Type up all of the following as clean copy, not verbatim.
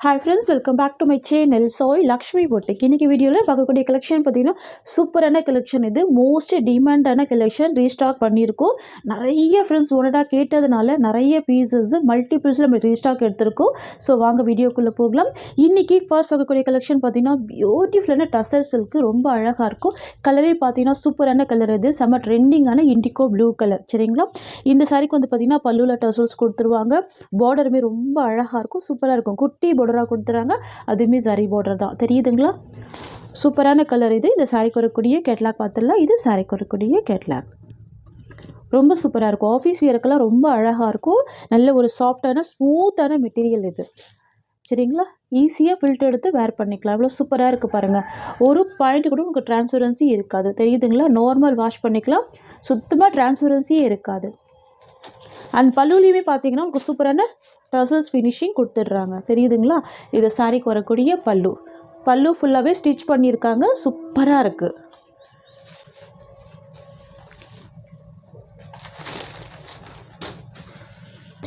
Hi friends, welcome back to my channel. Soy Lakshmi Boutique. இன்னைக்கு வீடியோல பார்க்கக்கூடிய collection பார்த்தீங்கன்னா சூப்பரான கலெக்ஷன். இது மோஸ்ட் டிமாண்டான கலெக்ஷன் ரீஸ்டாக் பண்ணியிருக்கோம். நிறைய ஃப்ரெண்ட்ஸ் ஒன்னடா கேட்டதுனால நிறைய பீசஸ் மல்டிபிள்ஸில் நம்ம ரீஸ்டாக் எடுத்திருக்கோம். ஸோ வாங்க வீடியோக்குள்ளே போகலாம். இன்னைக்கு ஃபர்ஸ்ட் பார்க்கக்கூடிய கலெக்ஷன் பார்த்தீங்கன்னா பியூட்டிஃபுல்லான டசர் சில்க்கு, ரொம்ப அழகாக இருக்கும். கலரே பார்த்தீங்கன்னா சூப்பரான கலர். இது செம்ம ட்ரெண்டிங்கான இண்டிகோ ப்ளூ கலர். சரிங்களா? இந்த சாரிக்கு வந்து பார்த்தீங்கன்னா பல்லுவில் டசல்ஸ் கொடுத்துருவாங்க. பார்டருமே ரொம்ப அழகாக இருக்கும், சூப்பராக இருக்கும். குட்டி பார்டராக கொடுத்துறாங்க, அதுவுமே சரி பார்டர் தான். தெரியுதுங்களா? சூப்பரான கலர் இது. இந்த சாரிக்கு வரக்கூடிய கேட்லாக் பார்த்துடலாம். இது சாரிக்கு வரக்கூடிய கேட்லாக் ரொம்ப சூப்பராக இருக்கும். ஆஃபீஸ் வியருக்கெல்லாம் ரொம்ப அழகாக இருக்கும். நல்ல ஒரு சாஃப்டான ஸ்மூத்தான மெட்டீரியல் இது. சரிங்களா? ஈஸியாக ஃபில்டர் எடுத்து வேர் பண்ணிக்கலாம். எவ்வளோ சூப்பராக இருக்குது பாருங்கள். ஒரு பாயிண்ட் கூட உங்களுக்கு டிரான்ஸ்பரன்சி இருக்காது. தெரியுதுங்களா? நார்மல் வாஷ் பண்ணிக்கலாம், சுத்தமாக டிரான்ஸ்பரன்சியே இருக்காது. அண்ட் பல்லுலையுமே பார்த்தீங்கன்னா உங்களுக்கு சூப்பரான டசல்ஸ் ஃபினிஷிங் கொடுத்துட்றாங்க. தெரியுதுங்களா? இது சாரிக்கு வரக்கூடிய பல்லு. பல்லு ஃபுல்லாகவே ஸ்டிச் பண்ணியிருக்காங்க, சூப்பராக இருக்குது.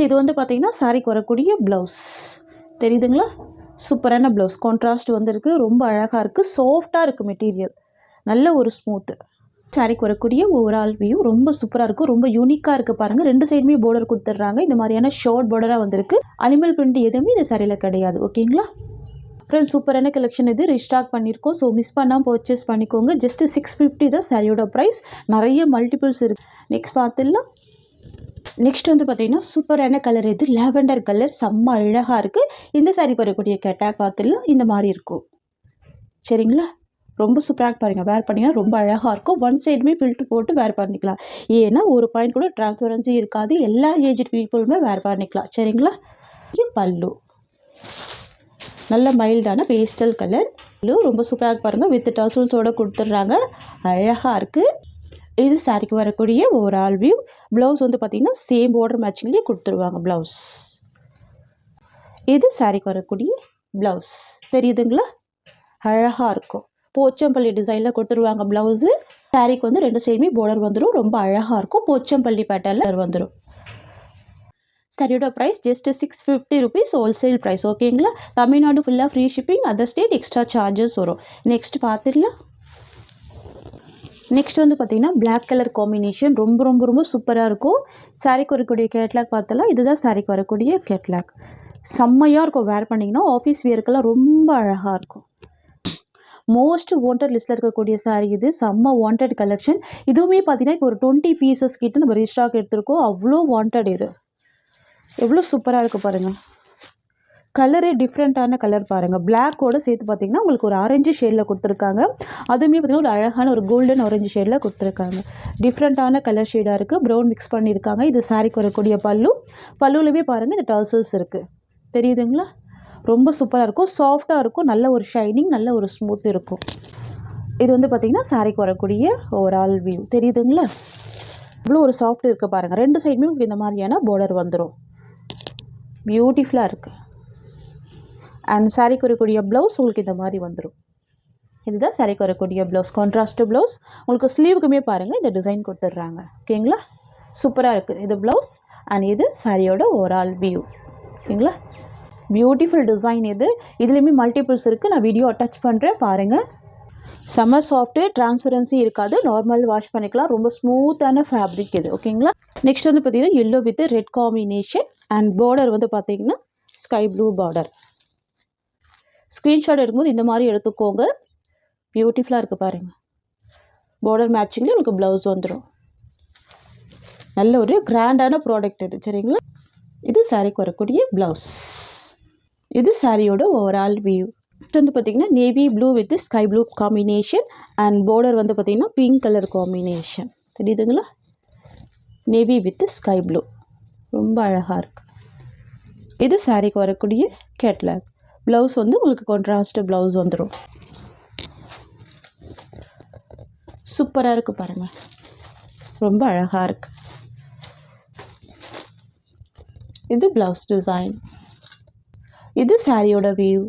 இது வந்து பார்த்தீங்கன்னா சாரிக்கு வரக்கூடிய ப்ளவுஸ். தெரியுதுங்களா? சூப்பரான ப்ளவுஸ், கான்ட்ராஸ்ட் வந்துருக்கு, ரொம்ப அழகாக இருக்குது, சாஃப்டாக இருக்குது மெட்டீரியல், நல்ல ஒரு ஸ்மூத்து. சாரிக்கு வரக்கூடிய ஓவரால் வியூ ரொம்ப சூப்பராக இருக்கும், ரொம்ப யூனிக்காக இருக்குது பாருங்கள். ரெண்டு சைடுமே பார்டர் கொடுத்துட்றாங்க. இந்த மாதிரியான ஷார்ட் பார்டராக வந்திருக்கு. அனிமல் பிரிண்ட் எதுவுமே இந்த சாரியில் கிடையாது. ஓகேங்களா ஃப்ரெண்ட்ஸ்? சூப்பரான கலெக்ஷன் இது. ரீஸ்டாக் பண்ணியிருக்கோம். ஸோ மிஸ் பண்ணாமல் பர்ச்சேஸ் பண்ணிக்கோங்க. ஜஸ்ட் 650 தான் சாரியோட ப்ரைஸ். நிறைய மல்டிபிள்ஸ் இருக்குது. நெக்ஸ்ட் பார்த்துடலாம். நெக்ஸ்ட் வந்து பார்த்தீங்கன்னா சூப்பரான கலர் இது. லாவெண்டர் கலர், செம்ம அழகாக இருக்குது. இந்த சாரிக்கு வரக்கூடிய கேட்டாக் பார்த்துடலாம். இந்த மாதிரி இருக்கும். சரிங்களா? ரொம்ப சூப்பராக பாருங்கள். வேர் பண்ணிங்கன்னா ரொம்ப அழகாக இருக்கும். ஒன் சைடுமே ஃபில்ட்ரு போட்டு வேர் பண்ணிக்கலாம். ஏன்னா ஒரு பாயிண்ட் கூட டிரான்ஸ்பரன்சி இருக்காது. எல்லா ஏஜ் பீப்புளுமே வேர் பண்ணிக்கலாம். சரிங்களா? இது பல்லு, நல்ல மைல்டான பேஸ்டல் கலர். பல்லு ரொம்ப சூப்பராக பாருங்கள். வித் டசல்ஸோடு கொடுத்துட்றாங்க, அழகாக இருக்குது. இது சாரிக்கு வரக்கூடிய ஓவரால் வியூ. ப்ளவுஸ் வந்து பார்த்திங்கன்னா சேம் பார்டர் மேட்சிங்லேயே கொடுத்துருவாங்க ப்ளவுஸ். இது சாரிக்கு வரக்கூடிய ப்ளவுஸ். தெரியுதுங்களா? அழகாக இருக்கும். போச்சம்பள்ளி டிசைனில் கொடுத்துருவாங்க ப்ளவுஸு. சாரிக்கு வந்து ரெண்டு சைடுமே பார்டர் வந்துடும், ரொம்ப அழகாக இருக்கும். போச்சம்பள்ளி பேட்டர்னில் வந்துடும். சாரியோட price just 650 rupees wholesale price. ஓகேங்களா? தமிழ்நாடு ஃபுல்லாக free shipping, other state extra charges வரும். நெக்ஸ்ட் பார்த்துடலாம். நெக்ஸ்ட் வந்து பார்த்திங்கன்னா பிளாக் கலர் காம்பினேஷன், ரொம்ப ரொம்ப ரொம்ப சூப்பராக இருக்கும். சாரிக்கு வரக்கூடிய கேட்லாக் பார்த்தலாம். இதுதான் சாரிக்கு வரக்கூடிய கேட்லாக். செம்மையாக இருக்கும். வேர் பண்ணிங்கன்னா ஆஃபீஸ் வியருக்கெல்லாம் ரொம்ப அழகாக இருக்கும். மோஸ்ட் வாண்டட் லிஸ்ட்டில் இருக்கக்கூடிய சாரீ இது. செம்ம வாண்டட் கலெக்ஷன். இதுவுமே பார்த்தீங்கன்னா இப்போ ஒரு 20 பீசஸ் கிட்ட நம்ம ரீஸ்டாக் எடுத்திருக்கோம். அவ்வளோ வாண்டட் இது. எவ்வளோ சூப்பராக இருக்குது பாருங்கள். கலரே டிஃப்ரெண்ட்டான கலர் பாருங்கள். பிளாக்கோடு சேர்த்து பார்த்திங்கன்னா உங்களுக்கு ஒரு ஆரஞ்சு ஷேடில் கொடுத்துருக்காங்க. அதுவுமே பார்த்திங்கன்னா ஒரு அழகான ஒரு கோல்டன் ஆரஞ்சு ஷேடில் கொடுத்துருக்காங்க. டிஃப்ரெண்ட்டான கலர் ஷேடாக இருக்குது. ப்ரௌன் மிக்ஸ் பண்ணியிருக்காங்க. இது சாரிக்கு வரக்கூடிய பல்லு. பல்லுவிலுமே பாருங்கள் இந்த டர்சல்ஸ் இருக்குது. தெரியுதுங்களா? ரொம்ப சூப்பராக இருக்கும், சாஃப்டாக இருக்கும், நல்ல ஒரு ஷைனிங், நல்ல ஒரு ஸ்மூத் இருக்கும். இது வந்து பார்த்திங்கன்னா சாரிக்கு வரக்கூடிய ஓவரால் வியூ. தெரியுதுங்களா? இவ்வளோ ஒரு சாஃப்ட் இருக்குது பாருங்கள். ரெண்டு சைடுமே உங்களுக்கு இந்த மாதிரியான பார்டர் வந்துடும். பியூட்டிஃபுல்லாக இருக்குது. அண்ட் சாரிக்கு வரக்கூடிய ப்ளவுஸ் உங்களுக்கு இந்த மாதிரி வந்துடும். இதுதான் சாரிக்கு வரக்கூடிய ப்ளவுஸ், கான்ட்ராஸ்ட் ப்ளவுஸ். உங்களுக்கு ஸ்லீவுக்குமே பாருங்கள் இந்த டிசைன் கொடுத்துட்றாங்க. ஓகேங்களா? சூப்பராக இருக்குது. இது ப்ளவுஸ் அண்ட் இது சாரியோட ஓவரால் வியூ. ஓகேங்களா? பியூட்டிஃபுல் டிசைன் இது. இதுலேயுமே மல்டிபிள்ஸ் இருக்குது. நான் வீடியோ அட்டாச் பண்ணுறேன் பாருங்கள். செம்ம சாஃப்ட்டு, டிரான்ஸ்பரன்சி இருக்காது, நார்மல் வாஷ் பண்ணிக்கலாம். ரொம்ப ஸ்மூத்தான ஃபேப்ரிக் இது. ஓகேங்களா? நெக்ஸ்ட் வந்து பார்த்திங்கன்னா yellow with red combination and border வந்து பார்த்திங்கன்னா ஸ்கை ப்ளூ பார்டர். ஸ்க்ரீன்ஷாட் எடுக்கும்போது இந்த மாதிரி எடுத்துக்கோங்க. பியூட்டிஃபுல்லாக இருக்குது பாருங்கள். பார்டர் மேட்சிங்லேயே உங்களுக்கு ப்ளவுஸ் வந்துடும். நல்ல ஒரு கிராண்டான ப்ராடக்ட் இது. சரிங்களா? இது சாரிக்கு வரக்கூடிய ப்ளவுஸ். இது சாரியோட ஓவரால் வியூ. வந்து பார்த்திங்கன்னா navy blue with sky blue combination and border வந்து பார்த்திங்கன்னா பிங்க் கலர் காம்பினேஷன். தெரியுதுங்களா? நேவி வித் ஸ்கை ப்ளூ, ரொம்ப அழகாக இருக்குது. இது சாரிக்கு வரக்கூடிய கேட்லாக். ப்ளவுஸ் வந்து உங்களுக்கு கான்ட்ராஸ்ட் ப்ளவுஸ் வந்துடும். சூப்பராக இருக்குது பாருங்கள். ரொம்ப அழகாக இருக்குது. இது ப்ளவுஸ் டிசைன். இது சாரியோட வியூ.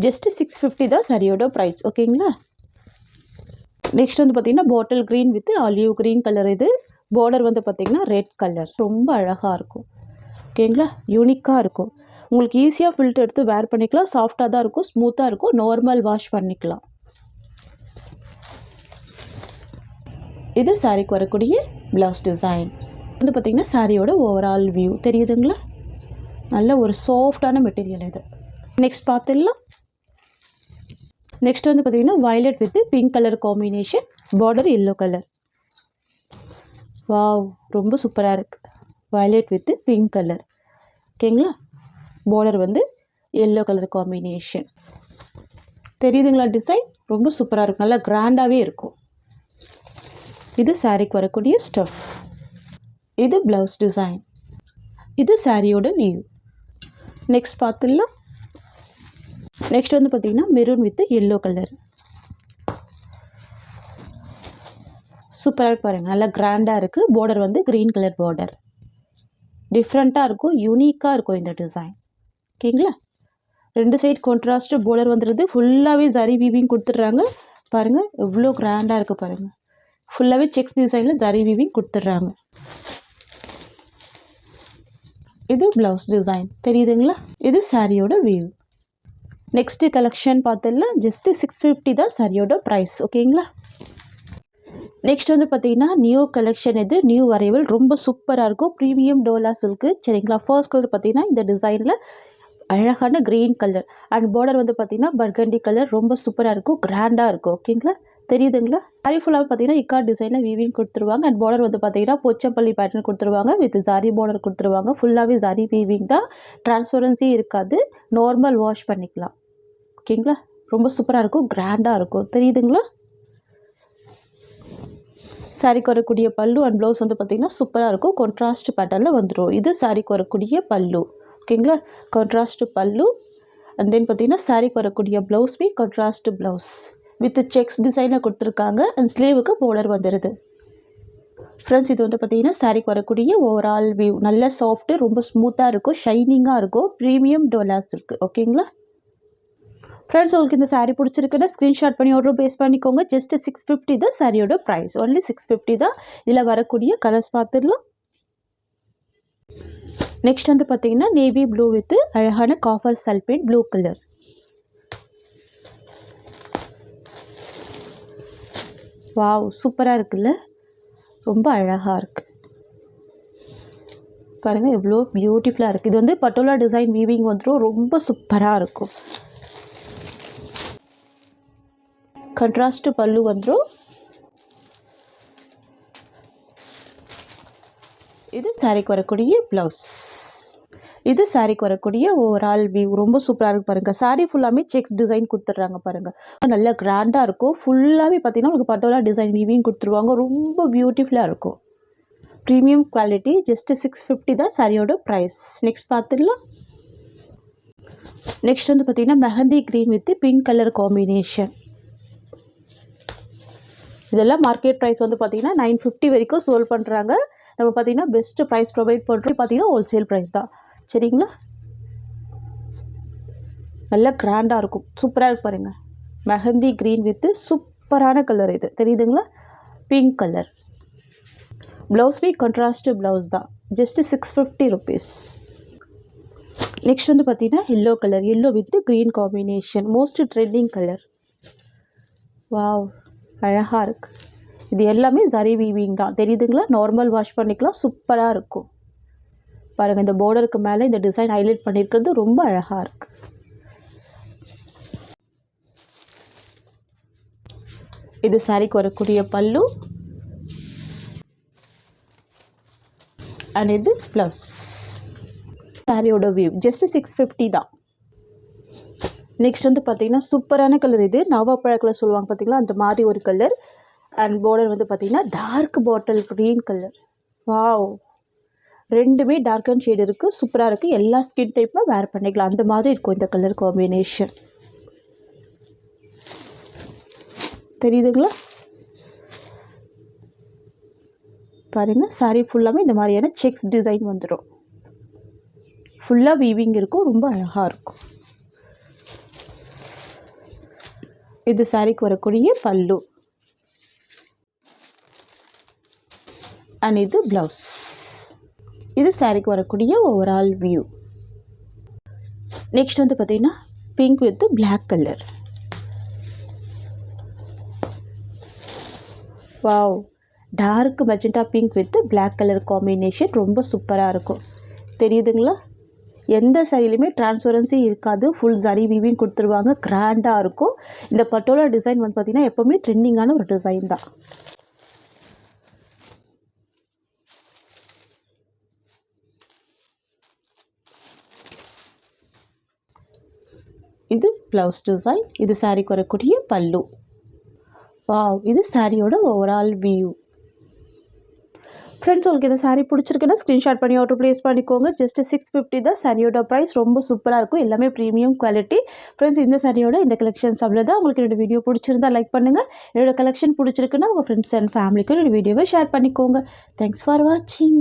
ஜஸ்ட் 650 தான் சாரியோட ப்ரைஸ். ஓகேங்களா? நெக்ஸ்ட் வந்து பார்த்திங்கன்னா bottle green with olive green colour. இது பார்டர் வந்து பார்த்திங்கன்னா ரெட் கலர். ரொம்ப அழகாக இருக்கும். ஓகேங்களா? யூனிக்காக இருக்கும். உங்களுக்கு ஈஸியாக ஃபில்டர் எடுத்து வேர் பண்ணிக்கலாம். சாஃப்டாக தான் இருக்கும், ஸ்மூத்தாக இருக்கும். நார்மல் வாஷ் பண்ணிக்கலாம். இது சாரிக்கு வரக்கூடிய ப்ளவுஸ் டிசைன். வந்து பார்த்திங்கன்னா சாரியோட ஓவரால் வியூ தெரியுதுங்களா? நல்ல ஒரு சாஃப்டான மெட்டீரியல் இது. நெக்ஸ்ட் பார்த்துடலாம். நெக்ஸ்ட் வந்து பார்த்திங்கன்னா violet with pink colour combination, border yellow colour. Wow, ரொம்ப சூப்பராக இருக்குது. Violet with pink colour. ஓகேங்களா? பார்டர் வந்து எல்லோ கலர் காம்பினேஷன். தெரியுதுங்களா? டிசைன் ரொம்ப சூப்பராக இருக்கும், நல்லா கிராண்டாகவே இருக்கும். இது சாரிக்கு வரக்கூடிய ஸ்டஃப். இது ப்ளவுஸ் டிசைன். இது சாரியோட வியூ. நெக்ஸ்ட் பார்த்துடலாம். நெக்ஸ்ட் வந்து பார்த்திங்கன்னா மெரூன் வித் எல்லோ கலர். சூப்பராக பாருங்கள், நல்லா கிராண்டாக இருக்குது. பார்டர் வந்து க்ரீன் கலர் பார்டர். டிஃப்ரெண்ட்டாக இருக்கும், யூனிக்காக இருக்கும் இந்த டிசைன். ஓகேங்களா? 2 சைட் கான்ட்ராஸ்ட் பார்டர் வந்துடுது. ஃபுல்லாகவே ஜரி வீவிங் கொடுத்துட்றாங்க. பாருங்கள் எவ்வளோ கிராண்டாக இருக்குது பாருங்கள். ஃபுல்லாகவே செக்ஸ் டிசைனில் ஜரி வீவிங் கொடுத்துட்றாங்க. இது ப்ளவுஸ் டிசைன் தெரியுதுங்களா? இது சாரியோட வியூ. நெக்ஸ்ட்டு கலெக்ஷன் பார்த்துடலாம். ஜஸ்ட்டு 650 தான் சாரியோட ப்ரைஸ். ஓகேங்களா? நெக்ஸ்ட் வந்து பார்த்திங்கன்னா நியூ கலெக்ஷன். இது நியூ அரைவல், ரொம்ப சூப்பராக இருக்கும். Premium Dola silk. சரிங்களா? ஃபர்ஸ்ட் கலர் பார்த்திங்கன்னா இந்த டிசைனில் அழகான க்ரீன் கலர் அண்ட் பார்டர் வந்து பார்த்திங்கன்னா பர்கண்டி கலர். ரொம்ப சூப்பராக இருக்கும், கிராண்டாக இருக்கும். ஓகேங்களா? தெரியுதுங்களா? சாரி ஃபுல்லாக பார்த்தீங்கன்னா இக்கா டிசைனில் வீவிங் கொடுத்துருவாங்க. அண்ட் பார்டர் வந்து பார்த்தீங்கன்னா போச்சம்பள்ளி பேட்டர்ன் கொடுத்துருவாங்க. வித் ஜாரி பார்டர் கொடுத்துருவாங்க. ஃபுல்லாகவே ஜாரி வீவிங் தான், டிரான்ஸ்பரன்சி இருக்காது. நார்மல் வாஷ் பண்ணிக்கலாம். ஓகேங்களா? ரொம்ப சூப்பராக இருக்கும், கிராண்டாக இருக்கும். தெரியுதுங்களா? சாரிக்கு வரக்கூடிய பல்லு அண்ட் ப்ளவுஸ் வந்து பார்த்திங்கன்னா சூப்பராக இருக்கும். கான்ட்ராஸ்ட் பேட்டர்னில் வந்துடும். இது சாரிக்கு வரக்கூடிய பல்லு. ஓகேங்களா? கான்ட்ராஸ்ட் பல்லு. அண்ட் தென் பார்த்திங்கன்னா சாரிக்கு வரக்கூடிய ப்ளவுஸ்மே கான்ட்ராஸ்ட் ப்ளவுஸ் வித் செக்ஸ் டிசைனில் கொடுத்துருக்காங்க. அண்ட் ஸ்லீவுக்கு பார்டர் வந்துடுது. ஃப்ரெண்ட்ஸ், இது வந்து பார்த்திங்கன்னா சாரிக்கு வரக்கூடிய ஓவரால் வியூ. நல்ல சாஃப்ட்டு, ரொம்ப ஸ்மூத்தாக இருக்கும், ஷைனிங்காக இருக்கும். ப்ரீமியம் டோலாஸ் இருக்குது. ஓகேங்களா? ஃப்ரெண்ட்ஸ், உங்களுக்கு இந்த சாரீ பிடிச்சிருக்குன்னா ஸ்க்ரீன்ஷாட் பண்ணி ஆர்டர் பேஸ் பண்ணிக்கோங்க. ஜஸ்ட் 650 தான் சாரியோட ப்ரைஸ். ஒன்லி 650 தான். இதில் வரக்கூடிய கலர்ஸ் பார்த்துடலாம். நெக்ஸ்ட் வந்து பார்த்திங்கன்னா நேவி ப்ளூ வித் அழகான copper sulphate blue colour. Wow, சூப்பராக இருக்குல்ல? ரொம்ப அழகாக இருக்குது. பாருங்கள் எவ்வளோ பியூட்டிஃபுல்லாக இருக்குது. இது வந்து பட்டோலா டிசைன் வீவிங் வந்துடும். ரொம்ப சூப்பராக இருக்கும். கான்ட்ராஸ்ட் பல்லு வந்துடும். இது சாரிக்கு வரக்கூடிய ப்ளவுஸ். இது சாரிக்கு வரக்கூடிய ஓவரால் வியூ. ரொம்ப சூப்பராக இருக்குது பாருங்கள். சாரீ ஃபுல்லாமே செக்ஸ் டிசைன் கொடுத்துட்றாங்க பாருங்கள். நல்லா கிராண்டாக இருக்கும். ஃபுல்லாகவே பார்த்திங்கன்னா உங்களுக்கு பட்டோலா டிசைன் வீவிங் கொடுத்துருவாங்க. ரொம்ப பியூட்டிஃபுல்லாக இருக்கும். Premium quality. ஜஸ்ட்டு 650 தான் சாரியோட ப்ரைஸ். நெக்ஸ்ட் பார்த்துடலாம். நெக்ஸ்ட் வந்து பார்த்திங்கன்னா mehndi green with pink colour combination. இதெல்லாம் மார்க்கெட் ப்ரைஸ் வந்து பார்த்திங்கன்னா 950 வரைக்கும் சோல் பண்ணுறாங்க. நம்ம பார்த்திங்கன்னா பெஸ்ட்டு ப்ரைஸ் ப்ரொவைட் பண்ணுறோம். பார்த்திங்கன்னா ஹோல்சேல் ப்ரைஸ் தான். சரிங்களா? நல்லா கிராண்டாக இருக்கும். சூப்பராக இருக்கு பாருங்கள். மெஹந்தி க்ரீன் வித்து சூப்பரான கலர். இது தெரியுதுங்களா? Pink colour. ப்ளவுஸ்மே கான்ட்ராஸ்ட் ப்ளவுஸ் தான். Just 650 rupees. நெக்ஸ்ட் வந்து பார்த்திங்கன்னா yellow colour. Yellow with green combination. Most trending colour. Wow, அழகாக இருக்குது. இது எல்லாமே ஜரி வீவிங் தான். தெரியுதுங்களா? நார்மல் வாஷ் பண்ணிக்கலாம். சூப்பராக இருக்கும் பாருங்கள். இந்த பார்டருக்கு மேலே இந்த டிசைன் ஹைலைட் பண்ணியிருக்கிறது ரொம்ப அழகாக இருக்குது. இது சாரிக்கு வரக்கூடிய பல்லு அண்ட் இது ப்ளவுஸ். சாரியோட வியூ. ஜஸ்ட் 650 தான். நெக்ஸ்ட் வந்து பார்த்திங்கன்னா சூப்பரான கலர். இது நவாப்பழ கலர் சொல்லுவாங்க பார்த்திங்களா, அந்த மாதிரி ஒரு கலர். அண்ட் பார்டர் வந்து பார்த்திங்கன்னா dark bottle green colour. Wow, ரெண்டுமே டார்க் அண்ட் ஷேட் இருக்குது. சூப்பராக இருக்குது. எல்லா ஸ்கின் டைப்பும் வேர் பண்ணிக்கலாம். அந்த மாதிரி இருக்கும் இந்த கலர் காம்பினேஷன். தெரியுதுங்களா? பாருங்கள், சாரீ ஃபுல்லாமே இந்த மாதிரியான செக்ஸ் டிசைன் வந்துடும். ஃபுல்லாக வீவிங் இருக்கும். ரொம்ப அழகாக இருக்கும். இது சாரிக்கு வரக்கூடிய பல்லு அண்ட் இது ப்ளவுஸ். இது சாரிக்கு வரக்கூடிய ஓவரால் வியூ. நெக்ஸ்ட் வந்து பார்த்திங்கன்னா pink with black colour. Wow, dark magenta pink with black colour combination ரொம்ப சூப்பராக இருக்கும். தெரியுதுங்களா? எந்த சாரிலையுமே டிரான்ஸ்பரன்சி இருக்காது, ஃபுல் சரி வீவிங் கொடுத்துருவாங்க, கிராண்டாக இருக்கும். இந்த பட்டோலா டிசைன் வந்து பார்த்திங்கன்னா எப்போவுமே ட்ரெண்டிங்கான ஒரு டிசைன் தான். இது ப்ளவுஸ் டிசைன், இது சாரிக்கு வரக்கூடிய பல்லு. வாவ், இது சாரியோட ஓவரால் வியூ. ஃப்ரெண்ட்ஸ், உங்களுக்கு இந்த சாரீ பிடிச்சிருக்குன்னா ஸ்க்ரீன்ஷாட் பண்ணி ஆர்டர் ப்ளேஸ் பண்ணிக்கோங்க. ஜஸ்ட் 650 தான் சாரியோட ப்ரைஸ். ரொம்ப சூப்பராக இருக்கும், எல்லாமே ப்ரீமியம் குவாலிட்டி. ஃப்ரெண்ட்ஸ், இந்த சாரியோட இந்த கலெக்ஷன்ஸ் அவ்வளோதான். உங்களுக்கு என்னோட வீடியோ பிடிச்சிருந்தா லைக் பண்ணுங்கள். என்னோட கலெக்ஷன் பிடிச்சிருக்குன்னா உங்கள் ஃப்ரெண்ட்ஸ் அண்ட் ஃபேமிலிக்கு என்னோட வீடியோவை ஷேர் பண்ணிக்கோங்க. தேங்க்ஸ் ஃபார் வாட்சிங்.